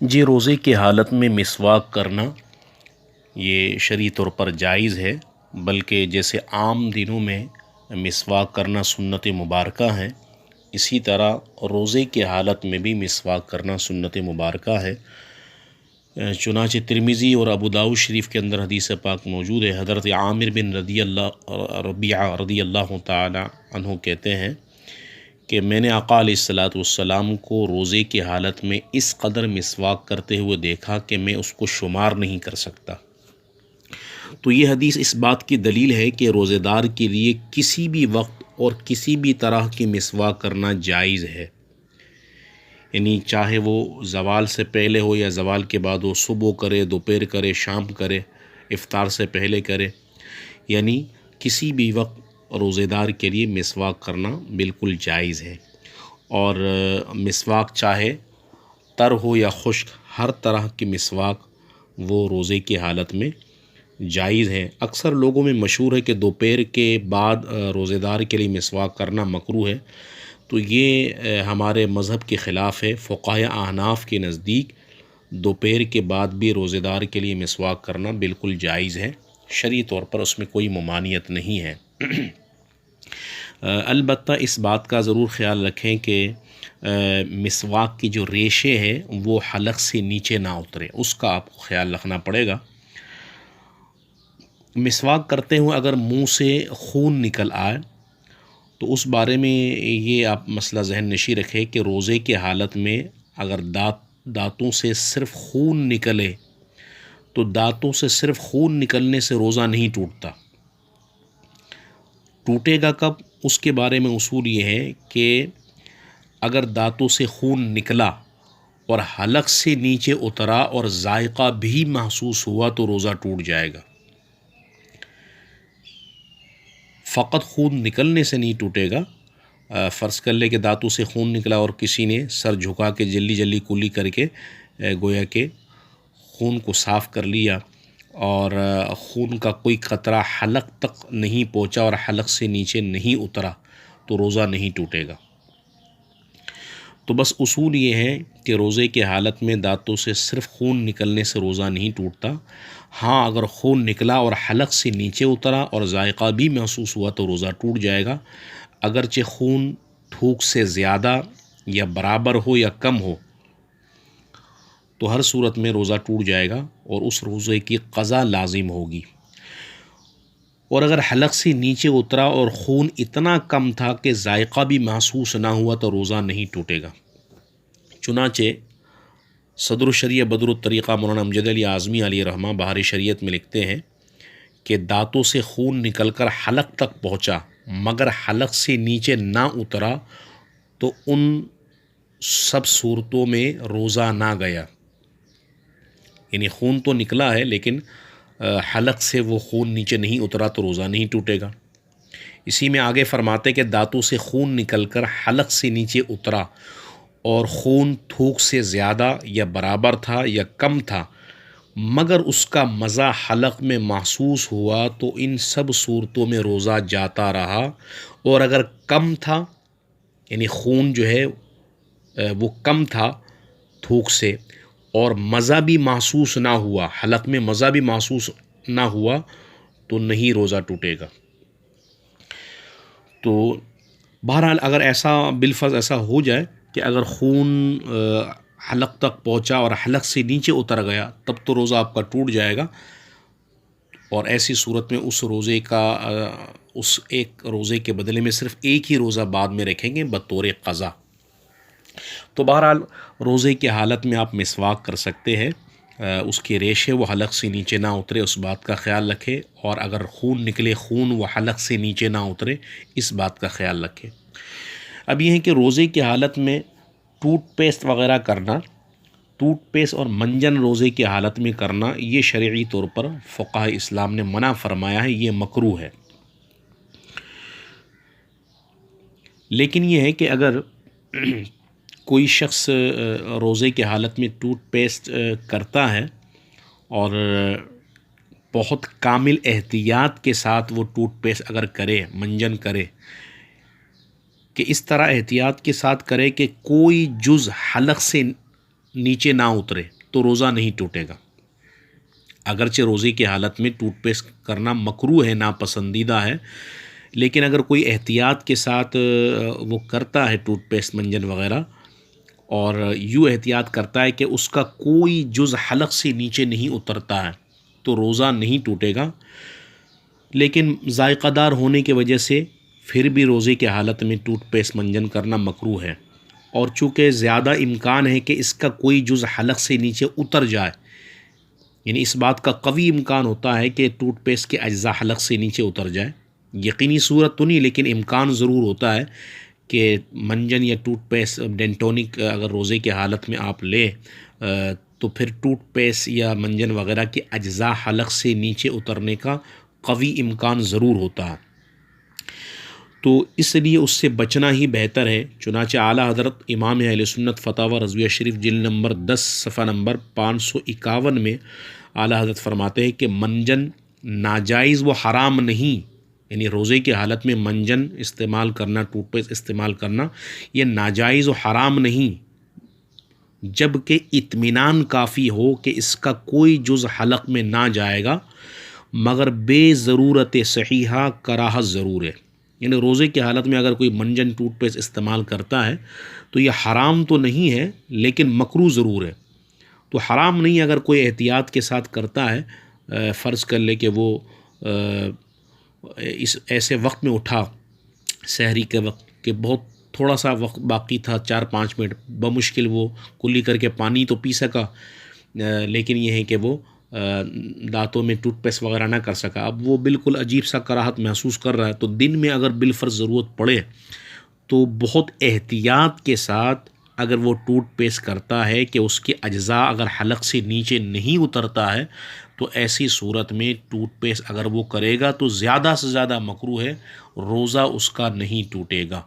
جی، روزے کی حالت میں مسواک کرنا یہ شرعی طور پر جائز ہے، بلکہ جیسے عام دنوں میں مسواک کرنا سنت مبارکہ ہے، اسی طرح روزے کی حالت میں بھی مسواک کرنا سنت مبارکہ ہے۔ چنانچہ ترمذی اور ابو داؤد شریف کے اندر حدیث پاک موجود ہے۔ حضرت عامر بن ربیعہ رضی اللہ تعالی عنہ کہتے ہیں کہ میں نے آقا علیہ الصلاۃ والسلام کو روزے کی حالت میں اس قدر مسواک کرتے ہوئے دیکھا کہ میں اس کو شمار نہیں کر سکتا۔ تو یہ حدیث اس بات کی دلیل ہے کہ روزے دار کے لیے کسی بھی وقت اور کسی بھی طرح کی مسواک کرنا جائز ہے، یعنی چاہے وہ زوال سے پہلے ہو یا زوال کے بعد ہو، صبح کرے، دوپہر کرے، شام کرے، افطار سے پہلے کرے، یعنی کسی بھی وقت روزے دار کے لیے مسواک کرنا بالکل جائز ہے۔ اور مسواک چاہے تر ہو یا خشک، ہر طرح کی مسواک وہ روزے کی حالت میں جائز ہے۔ اکثر لوگوں میں مشہور ہے کہ دوپہر کے بعد روزے دار کے لیے مسواک کرنا مکروہ ہے، تو یہ ہمارے مذہب کے خلاف ہے۔ فقہائے احناف کے نزدیک دوپہر کے بعد بھی روزے دار کے لیے مسواک کرنا بالکل جائز ہے، شرعی طور پر اس میں کوئی ممانعت نہیں ہے۔ البتہ اس بات کا ضرور خیال رکھیں کہ مسواک کی جو ریشے ہے وہ حلق سے نیچے نہ اترے، اس کا آپ کو خیال رکھنا پڑے گا۔ مسواک کرتے ہوئے اگر منہ سے خون نکل آئے تو اس بارے میں یہ آپ مسئلہ ذہن نشیں رکھیں کہ روزے کی حالت میں اگر دانتوں سے صرف خون نکلے تو دانتوں سے صرف خون نکلنے سے روزہ نہیں ٹوٹتا۔ ٹوٹے گا کب؟ اس کے بارے میں اصول یہ ہے کہ اگر دانتوں سے خون نکلا اور حلق سے نیچے اترا اور ذائقہ بھی محسوس ہوا تو روزہ ٹوٹ جائے گا۔ فقط خون نکلنے سے نہیں ٹوٹے گا۔ فرض کر لے کہ دانتوں سے خون نکلا اور کسی نے سر جھکا کے جلدی جلدی کلی کر کے گویا کہ خون کو صاف کر لیا اور خون کا کوئی قطرہ حلق تک نہیں پہنچا اور حلق سے نیچے نہیں اترا تو روزہ نہیں ٹوٹے گا۔ تو بس اصول یہ ہے کہ روزے کی حالت میں دانتوں سے صرف خون نکلنے سے روزہ نہیں ٹوٹتا۔ ہاں، اگر خون نکلا اور حلق سے نیچے اترا اور ذائقہ بھی محسوس ہوا تو روزہ ٹوٹ جائے گا، اگرچہ خون تھوک سے زیادہ یا برابر ہو یا کم ہو تو ہر صورت میں روزہ ٹوٹ جائے گا اور اس روزے کی قضا لازم ہوگی۔ اور اگر حلق سے نیچے اترا اور خون اتنا کم تھا کہ ذائقہ بھی محسوس نہ ہوا تو روزہ نہیں ٹوٹے گا۔ چنانچہ صدر الشریعہ بدر الطریقہ مولانا امجد علی اعظمی علیہ رحمہ بہار شریعت میں لکھتے ہیں کہ دانتوں سے خون نکل کر حلق تک پہنچا مگر حلق سے نیچے نہ اترا تو ان سب صورتوں میں روزہ نہ گیا، یعنی خون تو نکلا ہے لیکن حلق سے وہ خون نیچے نہیں اترا تو روزہ نہیں ٹوٹے گا۔ اسی میں آگے فرماتے کہ دانتوں سے خون نکل کر حلق سے نیچے اترا اور خون تھوک سے زیادہ یا برابر تھا یا کم تھا مگر اس کا مزہ حلق میں محسوس ہوا تو ان سب صورتوں میں روزہ جاتا رہا، اور اگر کم تھا یعنی خون جو ہے وہ کم تھا تھوک سے اور مزہ بھی محسوس نہ ہوا، حلق میں مزہ بھی محسوس نہ ہوا تو نہیں روزہ ٹوٹے گا۔ تو بہرحال اگر ایسا بالفرض ایسا ہو جائے کہ اگر خون حلق تک پہنچا اور حلق سے نیچے اتر گیا تب تو روزہ آپ کا ٹوٹ جائے گا، اور ایسی صورت میں اس ایک روزے کے بدلے میں صرف ایک ہی روزہ بعد میں رکھیں گے بطور قضا۔ تو بہرحال روزے کی حالت میں آپ مسواک کر سکتے ہیں، اس کے ریشے وہ حلق سے نیچے نہ اترے اس بات کا خیال رکھے، اور اگر خون نکلے خون وہ حلق سے نیچے نہ اترے اس بات کا خیال رکھے۔ اب یہ ہے کہ روزے کی حالت میں ٹوتھ پیسٹ وغیرہ کرنا، ٹوتھ پیسٹ اور منجن روزے کی حالت میں کرنا، یہ شرعی طور پر فقہائے اسلام نے منع فرمایا ہے، یہ مکروہ ہے۔ لیکن یہ ہے کہ اگر کوئی شخص روزے کی حالت میں ٹوتھ پیسٹ کرتا ہے اور بہت کامل احتیاط کے ساتھ وہ ٹوتھ پیسٹ اگر کرے، منجن کرے، کہ اس طرح احتیاط کے ساتھ کرے کہ کوئی جز حلق سے نیچے نہ اترے تو روزہ نہیں ٹوٹے گا. اگرچہ روزے کی حالت میں ٹوتھ پیسٹ کرنا مکروہ ہے، ناپسندیدہ ہے، لیکن اگر کوئی احتیاط کے ساتھ وہ کرتا ہے ٹوتھ پیسٹ منجن وغیرہ، اور یوں احتیاط کرتا ہے کہ اس کا کوئی جز حلق سے نیچے نہیں اترتا ہے، تو روزہ نہیں ٹوٹے گا. لیکن ذائقہ دار ہونے کی وجہ سے پھر بھی روزے کی حالت میں ٹوتھ پیسٹ منجن کرنا مکروہ ہے. اور چونکہ زیادہ امکان ہے کہ اس کا کوئی جز حلق سے نیچے اتر جائے، یعنی اس بات کا قوی امکان ہوتا ہے کہ ٹوتھ پیسٹ کے اجزاء حلق سے نیچے اتر جائے. یقینی صورت تو نہیں، لیکن امکان ضرور ہوتا ہے کہ منجن یا ٹوتھ پیسٹ ڈینٹونک اگر روزے کی حالت میں آپ لیں تو پھر ٹوتھ پیسٹ یا منجن وغیرہ کے اجزاء حلق سے نیچے اترنے کا قوی امکان ضرور ہوتا ہے. تو اس لیے اس سے بچنا ہی بہتر ہے. چنانچہ اعلیٰ حضرت امام اہل سنت فتاوی رضویہ شریف جلد نمبر 10 صفحہ نمبر 551 میں اعلیٰ حضرت فرماتے ہیں کہ منجن ناجائز و حرام نہیں، یعنی روزے کی حالت میں منجن استعمال کرنا، ٹوتھ پیسٹ استعمال کرنا، یہ ناجائز و حرام نہیں، جبکہ اطمینان کافی ہو کہ اس کا کوئی جز حلق میں نہ جائے گا، مگر بے ضرورت صحیحہ کراہت ضرور ہے. یعنی روزے کی حالت میں اگر کوئی منجن ٹوتھ پیسٹ استعمال کرتا ہے تو یہ حرام تو نہیں ہے لیکن مکروہ ضرور ہے. تو حرام نہیں اگر کوئی احتیاط کے ساتھ کرتا ہے. فرض کر لے کہ وہ اس ایسے وقت میں اٹھا سحری کے وقت کہ بہت تھوڑا سا وقت باقی تھا، 4-5 منٹ، بمشکل وہ کلی کر کے پانی تو پی سکا، لیکن یہ ہے کہ وہ دانتوں میں ٹوتھ پیسٹ وغیرہ نہ کر سکا. اب وہ بالکل عجیب سا کراہت محسوس کر رہا ہے، تو دن میں اگر بالفرض ضرورت پڑے تو بہت احتیاط کے ساتھ اگر وہ ٹوتھ پیسٹ کرتا ہے کہ اس کے اجزاء اگر حلق سے نیچے نہیں اترتا ہے، تو ایسی صورت میں ٹوتھ پیسٹ اگر وہ کرے گا تو زیادہ سے زیادہ مکروہ ہے، روزہ اس کا نہیں ٹوٹے گا.